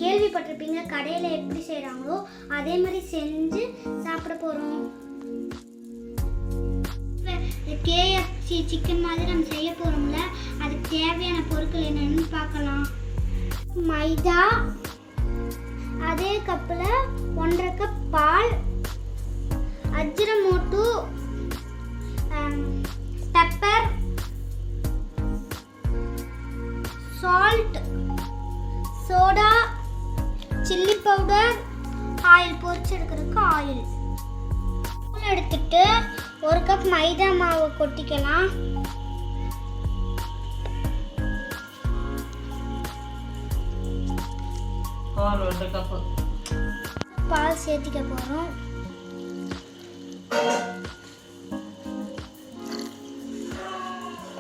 கேள்விப்பட்டிருப்பீங்க கடையில் எப்படி செய்கிறாங்களோ அதே மாதிரி செஞ்சு சாப்பிட போகிறோம். KFC சிக்கன் மாதிரி நம்ம செய்ய போகிறோம்ல, அதுக்கு தேவையான பொருட்கள் என்னென்னு பார்க்கலாம். மைதா, அதே கப்பில் 1.5 கப் பால், Ajinomoto, pepper, salt, soda, chilli powder, oil, பொரிச்சு எடுக்கிறதுக்கு ஆயில் எடுத்துட்டு 1 கப் மைதா மாவு கொட்டிக்கலாம். பால் சேர்த்திக்க போறோம்.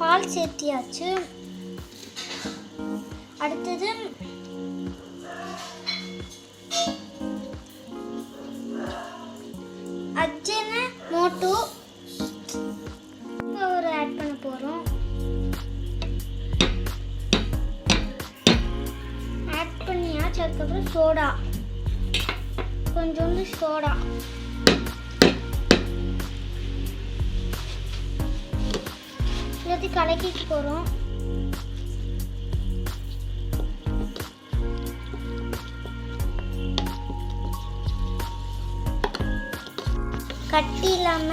பால் சேர்த்தியாச்சு. அடுத்தது அஜினமோட்டோ பவுடர் ஆட் பண்ண போறோம். ஆட் பண்ணியாச்சு. அதுக்கப்புறம் சோடா, கொஞ்சோண்டு சோடா, எல்லாத்தையும் கலக்கிட்டு போறோம். கட்டி இல்லாம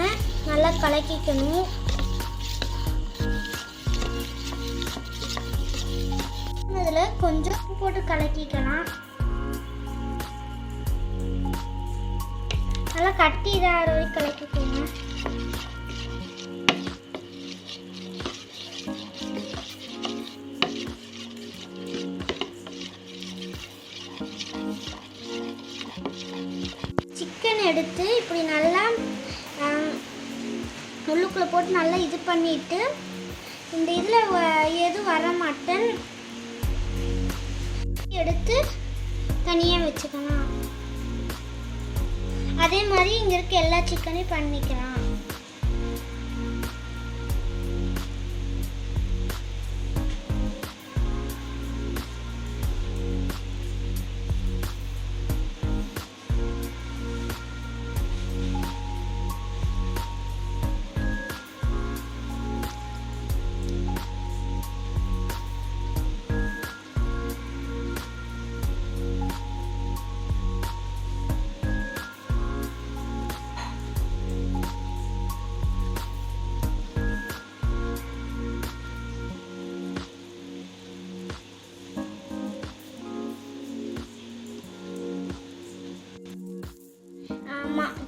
நல்லா கலக்கிக்கணும். இதுல கொஞ்சம் உப்பு போட்டு கலக்கிக்கலாம். நல்லா கட்டி இதாகிற வரைக்கும் கலக்கிக்கோங்க. சிக்கன் எடுத்து இப்படி நல்லா உள்ளுக்குள்ளே போட்டு நல்லா இது பண்ணிட்டு இந்த இதில் எதுவும் வர மாட்டேன் எடுத்து தனியாக வச்சுக்கலாம். அதே மாதிரி இங்கே இருக்க எல்லா சிக்கனையும் பண்ணிக்கலாம்.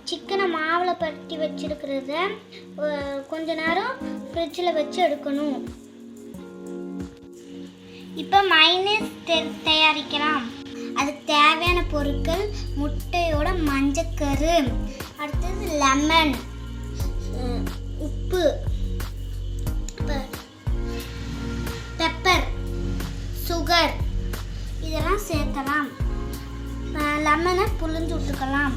சிக்கனை மாவில் பரட்டி வச்சிருக்கிறத கொஞ்ச நேரம் ஃப்ரிட்ஜில் வச்சு எடுக்கணும். இப்போ மைனஸ் தயாரிக்கலாம். அதுக்கு தேவையான பொருட்கள் முட்டையோட மஞ்சக்கரு, அடுத்தது லெமன், உப்பு, பெப்பர், சுகர் இதெல்லாம் சேர்க்கலாம். லெமனை புழிஞ்சு விட்டுக்கலாம்.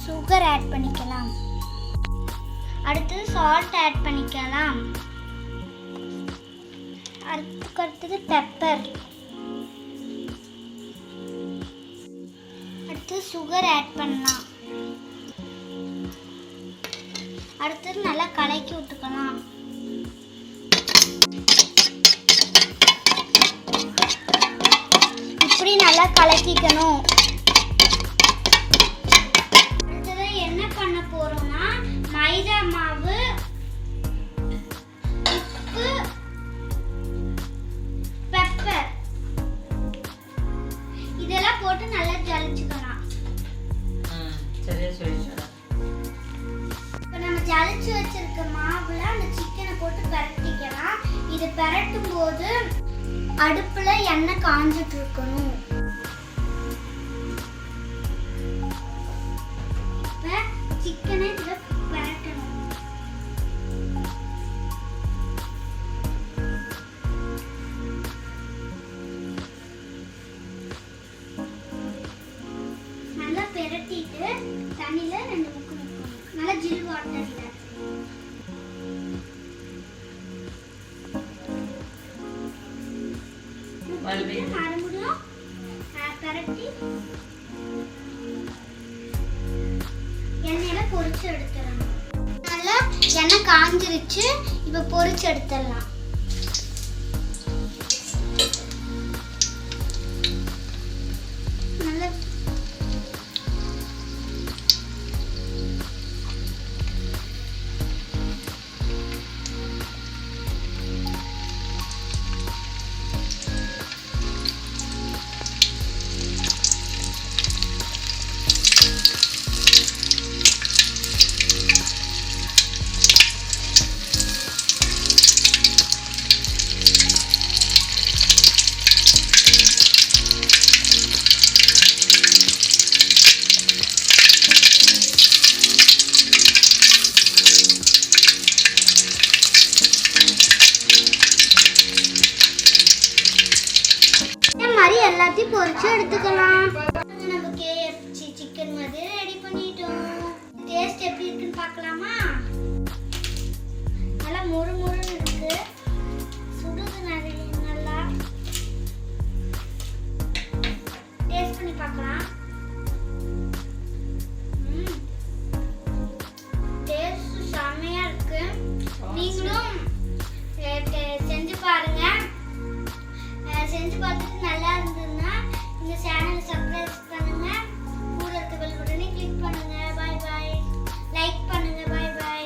சுகர் ஆட் பண்ணிக்கலாம். அடுத்தது சால்ட் ஆட் பண்ணிக்கலாம். அடுத்தது பெப்பர், அடுத்தது சுகர் ஆட் பண்ணலாம். அடுத்தது நல்லா கலக்கி விட்டுக்கலாம். இப்படி நல்லா கலக்கிக்கணும். மைதா மாவு, உப்பு, பெப்பர் இதெல்லாம் போட்டு நல்லா ஜலிச்சுக்கலாம். இப்போ நம்ம ஜலிச்சு வச்சிருக்க மாவுல அந்த சிக்கனை போட்டு பரட்டிக்கலாம். இது பரட்டும் போது அடுப்புல எண்ணெய் காஞ்சிட்டு இருக்கணும். சிக்கனை இதுல பரட்டணும். பட்டன்ல. மறுபடியும் பரட்டி எண்ணெயில பொரிச்சு எடுத்துடணும். நல்லா எண்ணெய் காஞ்சிருச்சு. இப்ப பொரிச்சு எடுத்துடலாம். நல்லா எல்லாத்தையும் பொரிச்சு எடுத்துக்கலாம். நம்ம KFC சிக்கன் மாதிரி ரெடி பண்ணிட்டோம். டேஸ்ட் எப்படி இருக்குன்னு பார்க்கலாமா? நல்லா மொறு மொறுன்னு இருக்கு. சுடுது நிறைய. நல்லா டேஸ்ட் பண்ணி பார்க்கலாம். டேஸ்ட் செமையா இருக்கு. நீங்களும் செஞ்சு பாருங்க. செஞ்சு பார்த்துட்டு நல்லா இருந்ததுன்னா இந்த சேனலை சப்ஸ்கிரைப் பண்ணுங்க. கூட இருக்க பெல் பட்டனை கிளிக் பண்ணுங்க. Bye bye. லைக் பண்ணுங்க. Bye by.